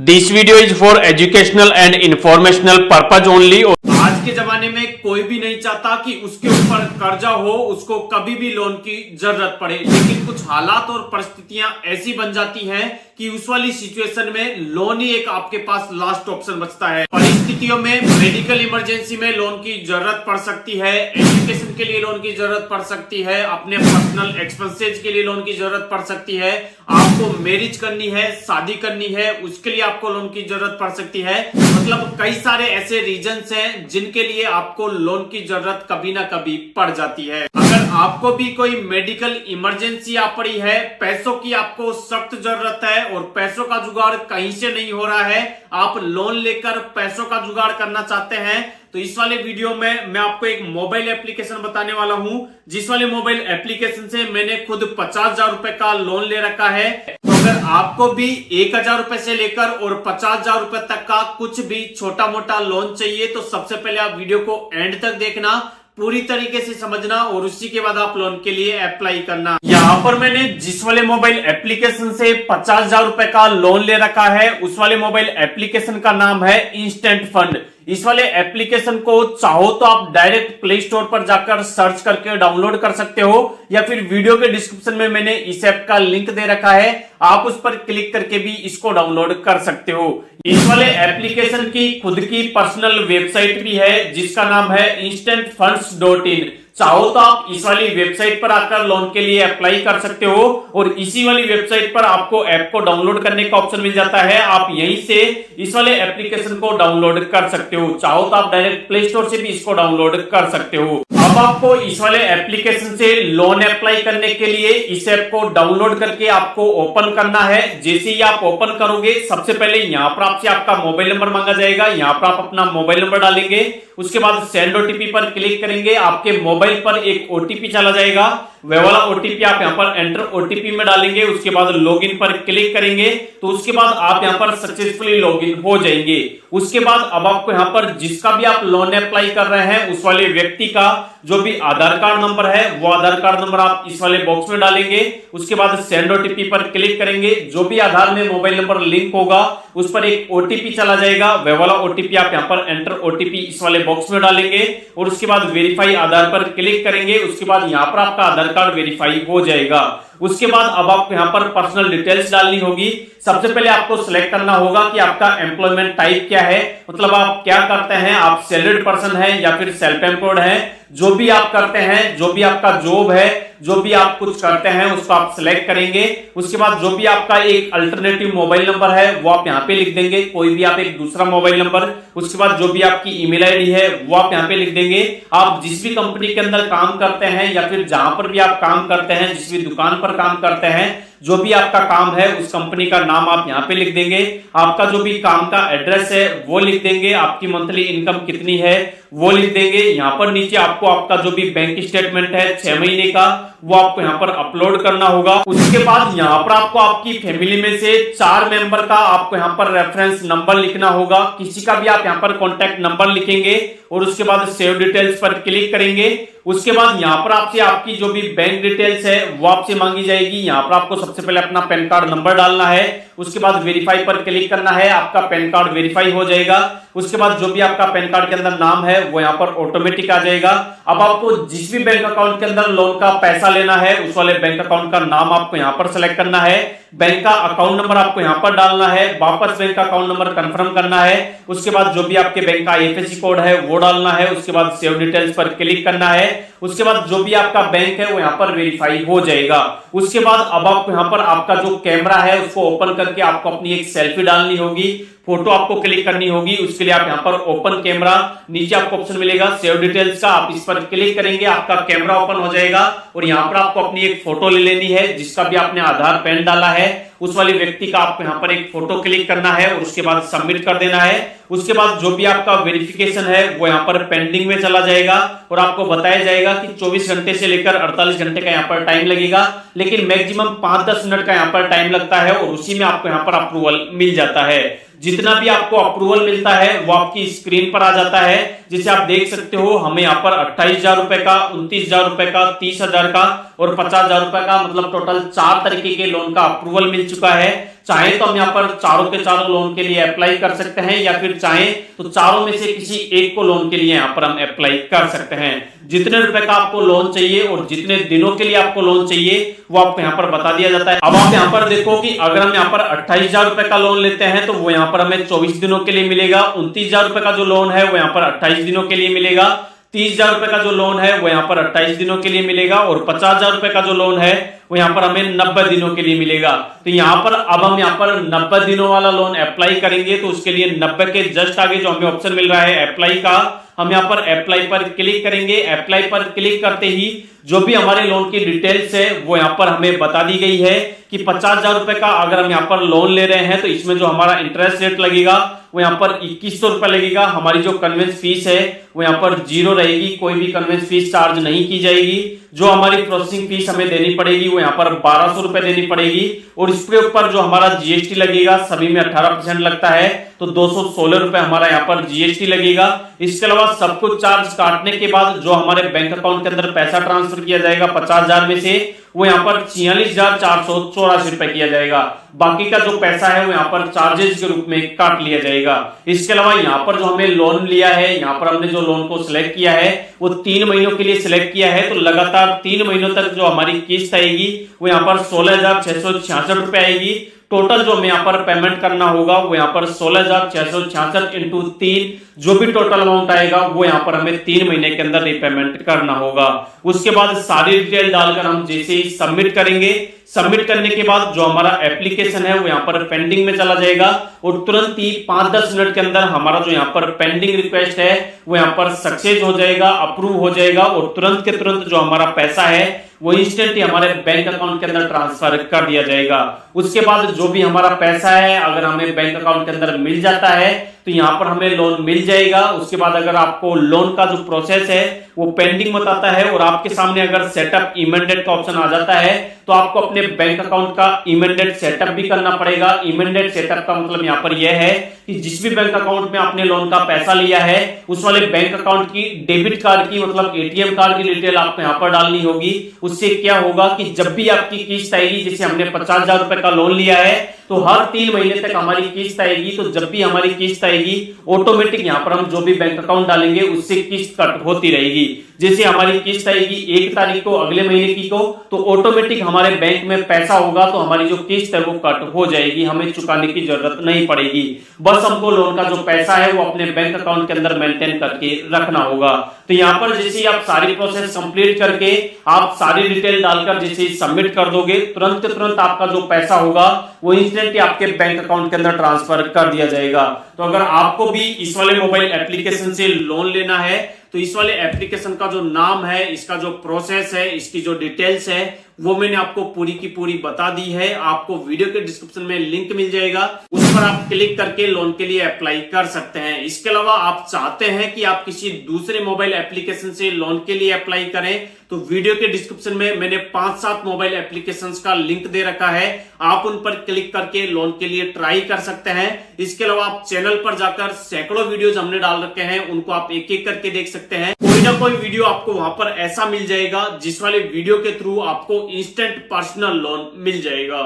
This video is for educational and informational purpose only. आज के जमाने में कोई भी नहीं चाहता कि उसके ऊपर कर्जा हो, उसको कभी भी लोन की जरूरत पड़े, लेकिन कुछ हालात और परिस्थितियां ऐसी बन जाती हैं कि उस वाली सिचुएशन में लोन ही एक आपके पास लास्ट ऑप्शन बचता है। परिस्थितियों में मेडिकल इमरजेंसी में लोन की जरूरत पड़ सकती है, एजुकेशन के लिए लोन की जरूरत पड़ सकती है, अपने पर्सनल एक्सपेंसेज के लिए लोन की जरूरत पड़ सकती है, आपको मैरिज करनी है, शादी करनी है, उसके लिए आपको लोन की जरूरत पड़ सकती है। मतलब कई सारे ऐसे रीजंस हैं जिनके लिए आपको लोन की जरूरत कभी ना कभी पड़ जाती है। अगर आपको भी कोई मेडिकल इमरजेंसी आ पड़ी है, पैसों की आपको सख्त जरूरत है और पैसों का जुगाड़ कहीं से नहीं हो रहा है, आप लोन लेकर पैसों का जुगाड़ करना चाहते हैं, तो इस वाले वीडियो में मैं आपको एक मोबाइल एप्लीकेशन बताने वाला हूं, जिस वाले मोबाइल एप्लीकेशन से मैंने खुद 50,000 रुपए का लोन ले रखा है। तो अगर आपको भी 1,000 रुपए से लेकर और 50,000 रुपए तक का कुछ भी छोटा मोटा लोन चाहिए, तो सबसे पहले आप वीडियो को एंड तक देखना, पूरी तरीके से समझना और उसी के बाद आप लोन के लिए अप्लाई करना। यहाँ पर मैंने जिस वाले मोबाइल एप्लीकेशन से 50,000 रुपए का लोन ले रखा है, उस वाले मोबाइल एप्लीकेशन का नाम है इंस्टेंट फंड। इस वाले एप्लीकेशन को चाहो तो आप डायरेक्ट प्ले स्टोर पर जाकर सर्च करके डाउनलोड कर सकते हो, या फिर वीडियो के डिस्क्रिप्शन में मैंने इस ऐप का लिंक दे रखा है, आप उस पर क्लिक करके भी इसको डाउनलोड कर सकते हो। इस वाले एप्लीकेशन की खुद की पर्सनल वेबसाइट भी है, जिसका नाम है instantfunds.in। चाहो तो आप इस वाली वेबसाइट पर आकर लोन के लिए अप्लाई कर सकते हो, और इसी वाली वेबसाइट पर आपको ऐप को डाउनलोड करने का ऑप्शन मिल जाता है। आप यहीं से इस वाले एप्लीकेशन को डाउनलोड कर सकते हो, चाहो तो आप डायरेक्ट प्ले स्टोर से भी इसको डाउनलोड कर सकते हो। अब आपको इस वाले एप्लीकेशन से लोन अप्लाई करने के लिए इस ऐप को डाउनलोड करके आपको ओपन करना है। जैसे ही आप ओपन करोगे, सबसे पहले यहाँ पर आपसे आपका मोबाइल नंबर मांगा जाएगा, यहाँ पर आप अपना मोबाइल नंबर डालेंगे, उसके बाद सेंड ओटीपी पर क्लिक करेंगे, आपके मोबाइल पर एक ओटीपी चला जाएगा, वह वाला ओटीपी आप यहाँ पर एंटर ओटीपी में डालेंगे, उसके बाद लॉगिन पर क्लिक करेंगे, तो उसके बाद आप यहाँ पर सक्सेसफुली लॉगिन हो जाएंगे। उसके बाद अब आपको यहाँ पर जिसका भी आप लोन अप्लाई कर रहे हैं, उस वाले व्यक्ति का जो भी आधार कार्ड नंबर है, वो आधार कार्ड नंबर आप इस वाले बॉक्स में डालेंगे, उसके बाद सेंड ओटीपी पर क्लिक करेंगे, जो भी आधार में मोबाइल नंबर लिंक होगा उस पर एक ओटीपी चला जाएगा, वह वाला ओटीपी आप यहाँ पर एंटर ओटीपी इस वाले बॉक्स में डालेंगे, और उसके बाद वेरीफाई आधार पर क्लिक करेंगे, उसके बाद यहाँ पर आपका आधार कार्ड वेरीफाई हो जाएगा। उसके बाद अब आपको यहाँ पर पर्सनल डिटेल्स डालनी होगी। सबसे पहले आपको सिलेक्ट करना होगा कि आपका एम्प्लॉयमेंट टाइप क्या है, मतलब आप क्या करते हैं, आप सैलरीड पर्सन है या फिर सेल्फ एम्प्लॉयड है। जो भी आप करते हैं, जो भी आपका जॉब है, जो भी आप कुछ करते हैं, उसको आप सिलेक्ट करेंगे। उसके बाद जो भी आपका एक अल्टरनेटिव मोबाइल नंबर है वो आप यहाँ पे लिख देंगे, कोई भी आप एक दूसरा मोबाइल नंबर। उसके बाद जो भी आपकी ईमेल आईडी है वो आप यहाँ पे लिख देंगे। आप जिस भी कंपनी के अंदर काम करते हैं या फिर जहां पर भी आप काम करते हैं, जिस भी दुकान पर काम करते हैं, जो भी आपका काम है उस कंपनी का नाम आप यहाँ पे लिख देंगे। आपका जो भी काम का एड्रेस है वो लिख देंगे, आपकी मंथली इनकम कितनी है वो लिख देंगे। यहाँ पर नीचे आपको आपका जो भी बैंक स्टेटमेंट है 6 महीने का, वो आपको यहाँ पर अपलोड करना होगा। उसके बाद यहाँ पर आपको आपकी फैमिली में से 4 मेंबर का आपको यहाँ पर रेफरेंस नंबर लिखना होगा, किसी का भी आप यहाँ पर कॉन्टैक्ट नंबर लिखेंगे, और उसके बाद सेव डिटेल्स पर क्लिक करेंगे। उसके बाद यहाँ पर आपसे आपकी जो भी बैंक डिटेल्स है वो आपसे मांगी जाएगी। यहाँ पर आपको सबसे पहले अपना पैन कार्ड नंबर डालना है, उसके बाद वेरीफाई पर क्लिक करना है, आपका पैन कार्ड वेरीफाई हो जाएगा। उसके बाद जो भी आपका पैन कार्ड के अंदर नाम है वो यहाँ पर ऑटोमेटिक आ जाएगा। अब आपको जिस भी बैंक अकाउंट के अंदर लोन का पैसा लेना है, उस वाले बैंक अकाउंट का नाम आपको यहाँ पर सेलेक्ट करना है, बैंक का अकाउंट नंबर आपको यहाँ पर डालना है, वापस बैंक का अकाउंट नंबर कंफर्म करना है, उसके बाद जो भी आपके बैंक का आईएफएससी कोड है वो डालना है, उसके बाद सेव डिटेल्स पर क्लिक करना है। उसके बाद जो भी आपका बैंक है वो यहाँ पर वेरीफाई हो जाएगा। उसके बाद अब आपको यहाँ पर आपका जो कैमरा है उसको ओपन करके आपको अपनी एक सेल्फी डालनी होगी, फोटो आपको क्लिक करनी होगी। उसके लिए आप यहाँ पर ओपन कैमरा, नीचे आपको ऑप्शन मिलेगा सेव डिटेल्स का, आप इस पर क्लिक करेंगे, आपका कैमरा ओपन हो जाएगा, और यहाँ पर आपको अपनी एक फोटो ले लेनी है, जिसका भी आपने आधार पैन डाला है उस वाले व्यक्ति का आपको यहाँ पर एक फोटो क्लिक करना है, और उसके बाद सबमिट कर देना है। उसके बाद जो भी आपका वेरिफिकेशन है वो यहाँ पर पेंडिंग में चला जाएगा, और आपको बताया जाएगा कि 24 घंटे से लेकर 48 घंटे का यहाँ पर टाइम लगेगा, लेकिन मैक्सिमम 5-10 मिनट का यहाँ पर टाइम लगता है, और उसी में आपको यहाँ पर अप्रूवल मिल जाता है। जितना भी आपको अप्रूवल मिलता है वो आपकी स्क्रीन पर आ जाता है। जैसे आप देख सकते हो, हमें यहाँ पर 28,000 रुपए का, 29,000 रुपए का, 30,000 का और 50,000 रुपए का, मतलब टोटल 4 तरीके के लोन का अप्रूवल मिल चुका है। चाहे तो हम यहाँ पर चारों के चारों लोन के लिए अप्लाई कर सकते हैं, या फिर चाहे तो चारों में से किसी एक को लोन के लिए यहाँ पर हम अप्लाई कर सकते हैं। जितने रुपए का आपको लोन चाहिए और जितने दिनों के लिए आपको लोन चाहिए वो आपको यहाँ पर बता दिया जाता है। अब आप यहाँ पर देखो कि अगर हम यहाँ पर 28,000 रुपए का लोन लेते हैं तो वो यहाँ पर हमें 24 दिनों के लिए मिलेगा। 29,000 रुपए का जो लोन है वो यहाँ पर 28 दिनों के लिए मिलेगा। 30,000 रुपए का जो लोन है वो यहाँ पर 28 दिनों के लिए मिलेगा और 50,000 रुपए का जो लोन है वो यहाँ पर हमें 90 दिनों के लिए मिलेगा। तो यहाँ पर अब हम यहाँ पर 90 दिनों वाला लोन अप्लाई करेंगे तो उसके लिए 90 के जस्ट आगे जो हमें ऑप्शन मिल रहा है अप्लाई का, हम यहाँ पर अप्लाई पर क्लिक करेंगे। अप्लाई पर क्लिक करते ही जो भी हमारे लोन की डिटेल्स है वो यहाँ पर हमें बता दी गई है कि 50,000 रुपए का अगर हम यहाँ पर लोन ले रहे हैं तो इसमें जो हमारा इंटरेस्ट रेट लगेगा वो यहाँ पर 2100 रुपए लगेगा। हमारी जो कन्वेंस फीस है वो यहाँ पर 0 रहेगी, कोई भी कन्वेंस फीस चार्ज नहीं की जाएगी। जो हमारी प्रोसेसिंग फीस हमें देनी पड़ेगी वो यहाँ पर 1200 रुपए देनी पड़ेगी और इसके ऊपर जो हमारा जीएसटी लगेगा, सभी में 18% लगता है तो 216 रुपए हमारा यहाँ पर जीएसटी लगेगा। इसके अलावा सब कुछ चार्ज काटने के बाद जो हमारे बैंक अकाउंट के अंदर पैसा ट्रांसफर किया जाएगा 50,000 में से वो यहाँ पर 46,484 रुपए किया जाएगा। बाकी का जो पैसा है वो यहाँ पर चार्जेस के रूप में काट लिया जाएगा। इसके अलावा यहाँ पर जो हमें लोन लिया है, यहाँ पर हमने जो लोन को सिलेक्ट किया है वो 3 महीनों के लिए सिलेक्ट किया है, तो लगातार 3 महीनों तक जो हमारी किस्त आएगी वो यहाँ पर 16,666 रुपए आएगी। टोटल जो हमें यहाँ पर पेमेंट करना होगा वो यहाँ पर 16,666 इंटू 3, जो भी टोटल अमाउंट आएगा वो यहाँ पर हमें 3 महीने के अंदर रिपेमेंट करना होगा। उसके बाद सारी डिटेल डालकर हम जैसे ही सबमिट करेंगे, सबमिट करने के बाद जो हमारा एप्लीकेशन है वो यहाँ पर पेंडिंग में चला जाएगा और तुरंत ही 5-10 मिनट के अंदर हमारा जो यहाँ पर पेंडिंग रिक्वेस्ट है वो यहाँ पर सक्सेस हो जाएगा, अप्रूव हो जाएगा और तुरंत के तुरंत जो हमारा पैसा है वो इंस्टेंट ही हमारे बैंक अकाउंट के अंदर ट्रांसफर कर दिया जाएगा। उसके बाद जो भी हमारा पैसा है अगर हमें बैंक अकाउंट के अंदर मिल जाता है तो यहाँ पर हमें लोन मिल जाएगा। उसके बाद अगर आपको लोन का जो प्रोसेस है वो पेंडिंग बताता है और आपके सामने अगर सेटअप इमीडिएट का ऑप्शन आ जाता है तो आपको अपने बैंक अकाउंट का इमीडिएट सेटअप भी करना पड़ेगा। इमीडिएट सेटअप का मतलब यहाँ पर यह है कि जिस भी बैंक अकाउंट में आपने लोन का पैसा लिया है उस वाले बैंक अकाउंट की डेबिट कार्ड की मतलब एटीएम कार्ड की डिटेल आपको यहाँ पर डालनी होगी। उससे क्या होगा कि जब भी आपकी किस्त आएगी, जैसे हमने 50,000 रुपए का लोन लिया है तो हर 3 महीने तक हमारी किस्त आएगी, तो जब भी हमारी किस्त आएगी ऑटोमेटिक यहाँ पर हम जो भी बैंक अकाउंट डालेंगे उससे किस्त कट होती रहेगी। जैसे हमारी किस्त आएगी 1 तारीख को अगले महीने की को तो ऑटोमेटिक हमारे बैंक में पैसा होगा तो हमारी जो किस्त है वो कट हो जाएगी, हमें चुकाने की जरूरत नहीं पड़ेगी। बस हमको लोन का जो पैसा है वो अपने बैंक अकाउंट के अंदर मेंटेन करके रखना होगा। तो यहाँ पर जैसे ही आप सारी प्रोसेस कंप्लीट करके आप सारी डिटेल डालकर जैसे ही सबमिट कर दोगे तुरंत तुरंत आपका जो पैसा होगा वो इंस्टेंटली आपके बैंक अकाउंट के अंदर ट्रांसफर कर दिया जाएगा। तो अगर आपको भी इस वाले मोबाइल एप्लीकेशन से लोन लेना है तो इस वाले एप्लीकेशन का जो नाम है, इसका जो प्रोसेस है, इसकी जो डिटेल्स है वो मैंने आपको पूरी की पूरी बता दी है। आपको वीडियो के डिस्क्रिप्शन में लिंक मिल जाएगा, उस पर आप क्लिक करके लोन के लिए अप्लाई कर सकते हैं। इसके अलावा आप चाहते हैं कि आप किसी दूसरे मोबाइल एप्लीकेशन से लोन के लिए अप्लाई करें तो वीडियो के डिस्क्रिप्शन में मैंने 5-7 मोबाइल एप्लीकेशंस का लिंक दे रखा है, आप उन पर क्लिक करके लोन के लिए ट्राई कर सकते हैं। इसके अलावा आप चैनल पर जाकर सैकड़ों वीडियोस हमने डाल रखे हैं, उनको आप एक एक करके देख सकते हैं। कोई ना कोई वीडियो आपको वहां पर ऐसा मिल जाएगा जिस वाले वीडियो के थ्रू आपको इंस्टेंट पर्सनल लोन मिल जाएगा।